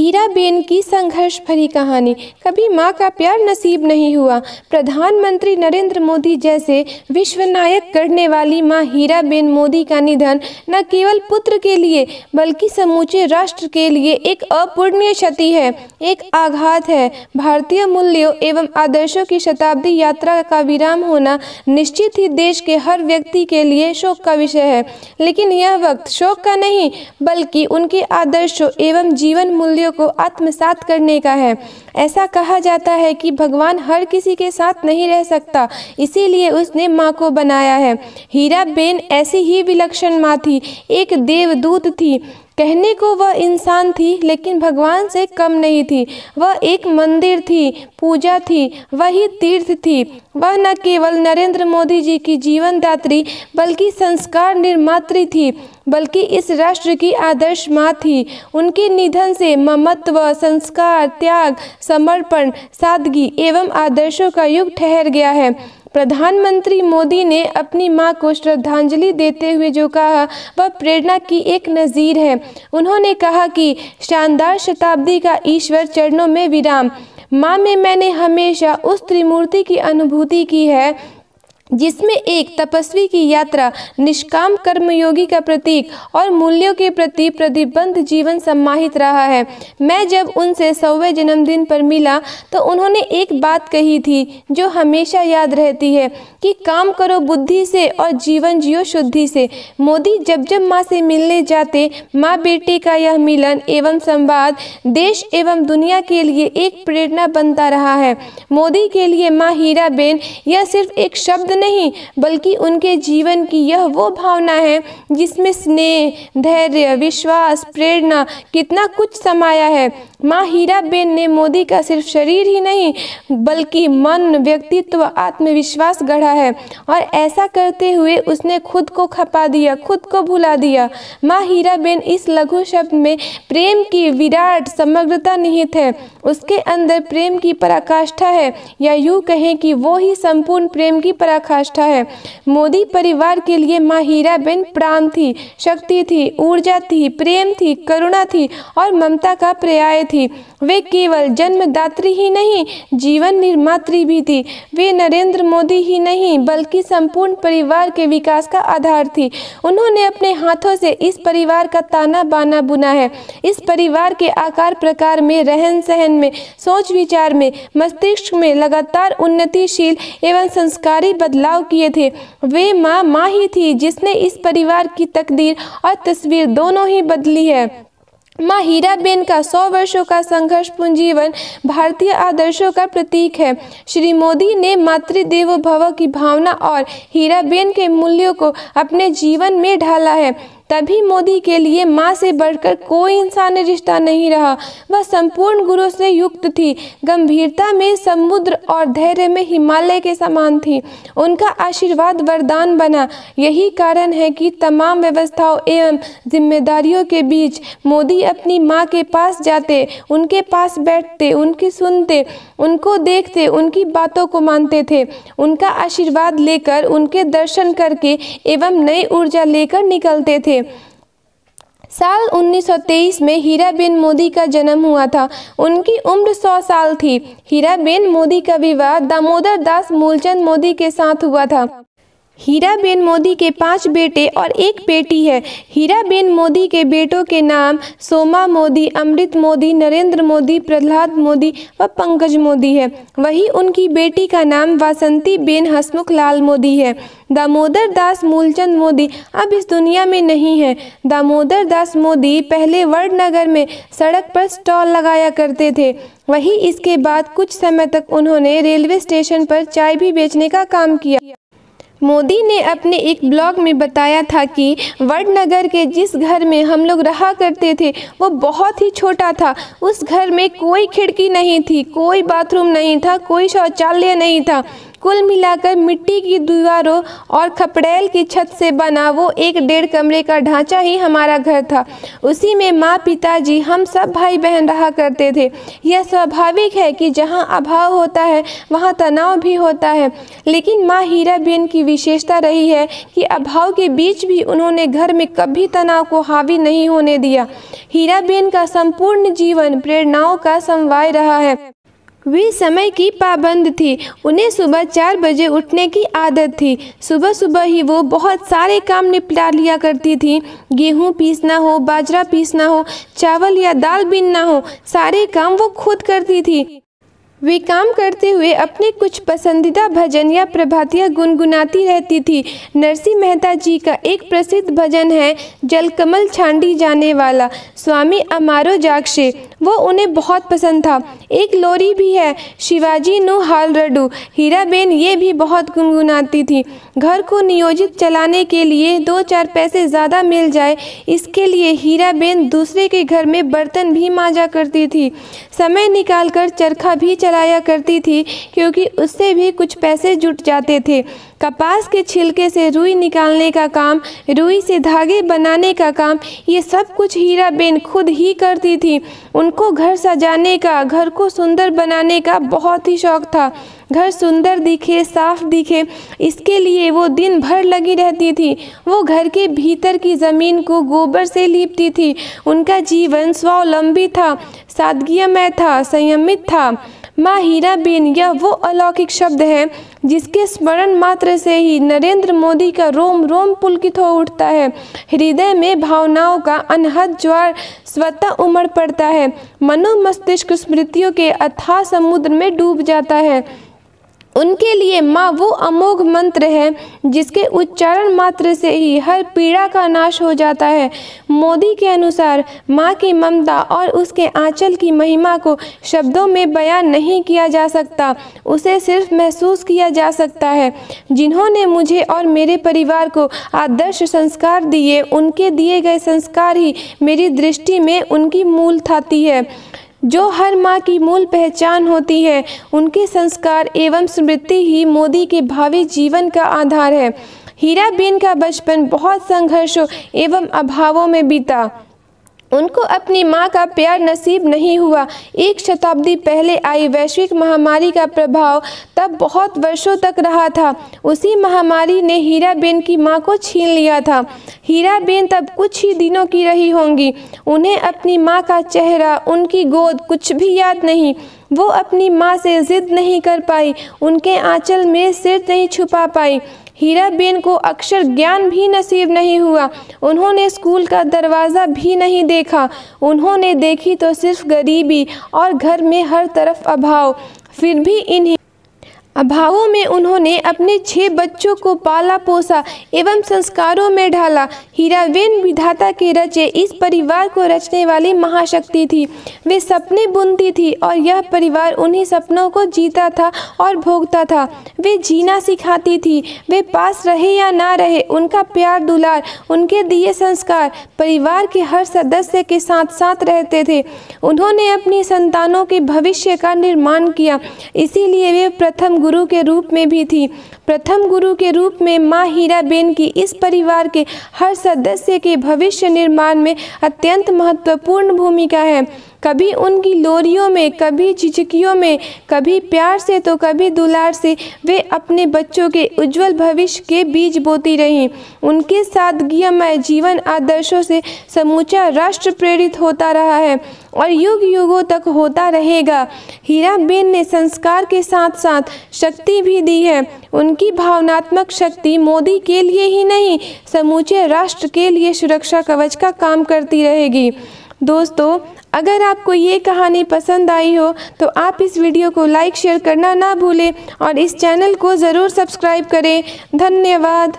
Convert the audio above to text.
हीराबेन की संघर्ष भरी कहानी। कभी माँ का प्यार नसीब नहीं हुआ। प्रधानमंत्री नरेंद्र मोदी जैसे विश्व नायक करने वाली माँ हीराबेन मोदी का निधन न केवल पुत्र के लिए बल्कि समूचे राष्ट्र के लिए एक अपूरणीय क्षति है, एक आघात है। भारतीय मूल्यों एवं आदर्शों की शताब्दी यात्रा का विराम होना निश्चित ही देश के हर व्यक्ति के लिए शोक का विषय है। लेकिन यह वक्त शोक का नहीं बल्कि उनके आदर्शों एवं जीवन मूल्यों को आत्मसात करने का है। ऐसा कहा जाता है कि भगवान हर किसी के साथ नहीं रह सकता, इसीलिए उसने माँ को बनाया है। हीराबेन ऐसी ही विलक्षण माँ थी, एक देवदूत थी। कहने को वह इंसान थी लेकिन भगवान से कम नहीं थी। वह एक मंदिर थी, पूजा थी, वही तीर्थ थी। वह न केवल नरेंद्र मोदी जी की जीवनदात्री बल्कि संस्कार निर्मात्री थी, बल्कि इस राष्ट्र की आदर्श माँ थी। उनके निधन से ममत्व, संस्कार, त्याग, समर्पण, सादगी एवं आदर्शों का युग ठहर गया है। प्रधानमंत्री मोदी ने अपनी मां को श्रद्धांजलि देते हुए जो कहा वह प्रेरणा की एक नज़ीर है। उन्होंने कहा कि शानदार शताब्दी का ईश्वर चरणों में विराम। मां में मैंने हमेशा उस त्रिमूर्ति की अनुभूति की है जिसमें एक तपस्वी की यात्रा, निष्काम कर्मयोगी का प्रतीक और मूल्यों के प्रति प्रतिबद्ध जीवन सम्माहित रहा है। मैं जब उनसे 100वें जन्मदिन पर मिला तो उन्होंने एक बात कही थी जो हमेशा याद रहती है कि काम करो बुद्धि से और जीवन जियो शुद्धि से। मोदी जब जब माँ से मिलने जाते, माँ बेटे का यह मिलन एवं संवाद देश एवं दुनिया के लिए एक प्रेरणा बनता रहा है। मोदी के लिए माँ हीराबेन यह सिर्फ एक शब्द नहीं बल्कि उनके जीवन की यह वो भावना है जिसमें स्नेह, धैर्य, विश्वास, प्रेरणा कितना कुछ समाया है। माँ हीराबेन ने मोदी का सिर्फ शरीर ही नहीं बल्कि मन, व्यक्तित्व, आत्मविश्वास गढ़ा है और ऐसा करते हुए उसने खुद को खपा दिया, खुद को भुला दिया। माँ हीराबेन इस लघु शब्द में प्रेम की विराट समग्रता निहित है। उसके अंदर प्रेम की पराकाष्ठा है, या यूँ कहें कि वो ही संपूर्ण प्रेम की पराकाष्ठा है। मोदी परिवार के लिए माँ हीराबेन प्राण थी, शक्ति थी, ऊर्जा थी, प्रेम थी, करुणा थी और ममता का पर्याय थी। वे केवल जन्मदात्री ही नहीं, जीवन निर्मात्री भी थी। वे नरेंद्र मोदी ही नहीं बल्कि संपूर्ण परिवार के विकास का आधार थी। उन्होंने अपने हाथों से इस परिवार का ताना बाना बुना है। इस परिवार के आकार प्रकार में, रहन सहन में, सोच विचार में, मस्तिष्क में लगातार उन्नतिशील एवं संस्कारी बदलाव किए थे। वे माँ ही थी जिसने इस परिवार की तकदीर और तस्वीर दोनों ही बदली है। माँ हीराबेन का 100 वर्षों का संघर्षपूर्ण जीवन भारतीय आदर्शों का प्रतीक है। श्री मोदी ने मातृदेवो भव की भावना और हीराबेन के मूल्यों को अपने जीवन में ढाला है। तभी मोदी के लिए माँ से बढ़कर कोई इंसानी रिश्ता नहीं रहा। वह संपूर्ण गुणों से युक्त थी, गंभीरता में समुद्र और धैर्य में हिमालय के समान थी। उनका आशीर्वाद वरदान बना। यही कारण है कि तमाम व्यवस्थाओं एवं जिम्मेदारियों के बीच मोदी अपनी माँ के पास जाते, उनके पास बैठते, उनकी सुनते, उनको देखते, उनकी बातों को मानते थे। उनका आशीर्वाद लेकर, उनके दर्शन करके एवं नई ऊर्जा लेकर निकलते थे। साल 1923 में हीराबेन मोदी का जन्म हुआ था। उनकी उम्र 100 साल थी। हीराबेन मोदी का विवाह दामोदर दास मूलचंद मोदी के साथ हुआ था। हीराबेन मोदी के 5 बेटे और 1 बेटी है। हीराबेन मोदी के बेटों के नाम सोमा मोदी, अमृत मोदी, नरेंद्र मोदी, प्रहलाद मोदी व पंकज मोदी है। वही उनकी बेटी का नाम वासंती बेन हसमुख लाल मोदी है। दामोदर दास मूलचंद मोदी अब इस दुनिया में नहीं है। दामोदर दास मोदी पहले वडनगर में सड़क पर स्टॉल लगाया करते थे। वही इसके बाद कुछ समय तक उन्होंने रेलवे स्टेशन पर चाय भी बेचने का काम किया। मोदी ने अपने एक ब्लॉग में बताया था कि वडनगर के जिस घर में हम लोग रहा करते थे वो बहुत ही छोटा था। उस घर में कोई खिड़की नहीं थी, कोई बाथरूम नहीं था, कोई शौचालय नहीं था। कुल मिलाकर मिट्टी की दीवारों और खपड़ैल की छत से बना वो 1-1.5 कमरे का ढांचा ही हमारा घर था। उसी में माँ, पिताजी, हम सब भाई बहन रहा करते थे। यह स्वाभाविक है कि जहाँ अभाव होता है वहाँ तनाव भी होता है, लेकिन माँ हीराबेन की विशेषता रही है कि अभाव के बीच भी उन्होंने घर में कभी तनाव को हावी नहीं होने दिया। हीराबेन का संपूर्ण जीवन प्रेरणाओं का समवाय रहा है। वे समय की पाबंद थी। उन्हें सुबह 4 बजे उठने की आदत थी। सुबह सुबह ही वो बहुत सारे काम निपटा लिया करती थी। गेहूँ पीसना हो, बाजरा पीसना हो, चावल या दाल बीनना हो, सारे काम वो खुद करती थी। वे काम करते हुए अपने कुछ पसंदीदा भजन या प्रभातियाँ गुनगुनाती रहती थी। नरसिंह मेहता जी का एक प्रसिद्ध भजन है, जलकमल छांडी जाने वाला, स्वामी अमारो जागशे, वो उन्हें बहुत पसंद था। एक लोरी भी है, शिवाजी नु हाल रडू, हीराबेन ये भी बहुत गुनगुनाती थी। घर को नियोजित चलाने के लिए 2-4 पैसे ज़्यादा मिल जाए, इसके लिए हीराबेन दूसरे के घर में बर्तन भी मांजा करती थी। समय निकालकर चरखा भी चलाया करती थी, क्योंकि उससे भी कुछ पैसे जुट जाते थे। कपास के छिलके से रुई निकालने का काम, रुई से धागे बनाने का काम, ये सब कुछ हीराबेन खुद ही करती थी। उनको घर सजाने का, घर को सुंदर बनाने का बहुत ही शौक था। घर सुंदर दिखे, साफ दिखे, इसके लिए वो दिन भर लगी रहती थी। वो घर के भीतर की ज़मीन को गोबर से लीपती थी। उनका जीवन स्वावलंबी था, सादगीमय था, संयमित था। माँ हीराबेन यह वो अलौकिक शब्द है जिसके स्मरण मात्र से ही नरेंद्र मोदी का रोम रोम पुलकित हो उठता है। हृदय में भावनाओं का अनहद ज्वार स्वतः उमड़ पड़ता है। मनो मस्तिष्क स्मृतियों के अथाह समुद्र में डूब जाता है। उनके लिए माँ वो अमोघ मंत्र है जिसके उच्चारण मात्र से ही हर पीड़ा का नाश हो जाता है। मोदी के अनुसार माँ की ममता और उसके आंचल की महिमा को शब्दों में बयान नहीं किया जा सकता, उसे सिर्फ महसूस किया जा सकता है। जिन्होंने मुझे और मेरे परिवार को आदर्श संस्कार दिए, उनके दिए गए संस्कार ही मेरी दृष्टि में उनकी मूल थाती है, जो हर माँ की मूल पहचान होती है। उनके संस्कार एवं स्मृति ही मोदी के भावी जीवन का आधार है। हीराबेन का बचपन बहुत संघर्षों एवं अभावों में बीता। उनको अपनी माँ का प्यार नसीब नहीं हुआ। 1 शताब्दी पहले आई वैश्विक महामारी का प्रभाव तब बहुत वर्षों तक रहा था। उसी महामारी ने हीराबेन की माँ को छीन लिया था। हीराबेन तब कुछ ही दिनों की रही होंगी। उन्हें अपनी माँ का चेहरा, उनकी गोद कुछ भी याद नहीं। वो अपनी माँ से जिद नहीं कर पाई, उनके आंचल में सिर नहीं छुपा पाई। हीराबेन को अक्षर ज्ञान भी नसीब नहीं हुआ। उन्होंने स्कूल का दरवाज़ा भी नहीं देखा। उन्होंने देखी तो सिर्फ गरीबी और घर में हर तरफ अभाव। फिर भी इन्हीं अभावों में उन्होंने अपने 6 बच्चों को पाला पोसा एवं संस्कारों में ढाला। हीराबेन विधाता के रचे इस परिवार को रचने वाली महाशक्ति थी। वे सपने बुनती थी और यह परिवार उन्हीं सपनों को जीता था और भोगता था। वे जीना सिखाती थी। वे पास रहे या ना रहे, उनका प्यार दुलार, उनके दिए संस्कार परिवार के हर सदस्य के साथ साथ रहते थे। उन्होंने अपनी संतानों के भविष्य का निर्माण किया, इसीलिए वे प्रथम गुरु के रूप में भी थी। प्रथम गुरु के रूप में माँ हीराबेन की इस परिवार के हर सदस्य के भविष्य निर्माण में अत्यंत महत्वपूर्ण भूमिका है। कभी उनकी लोरियों में, कभी झिझकियों में, कभी प्यार से तो कभी दुलार से वे अपने बच्चों के उज्जवल भविष्य के बीज बोती रहीं। उनके सादगीमय जीवन आदर्शों से समूचा राष्ट्र प्रेरित होता रहा है और युग युगों तक होता रहेगा। हीराबेन ने संस्कार के साथ साथ शक्ति भी दी है। उनकी भावनात्मक शक्ति मोदी के लिए ही नहीं, समूचे राष्ट्र के लिए सुरक्षा कवच का काम करती रहेगी। दोस्तों, अगर आपको ये कहानी पसंद आई हो तो आप इस वीडियो को लाइक शेयर करना ना भूलें और इस चैनल को ज़रूर सब्सक्राइब करें। धन्यवाद।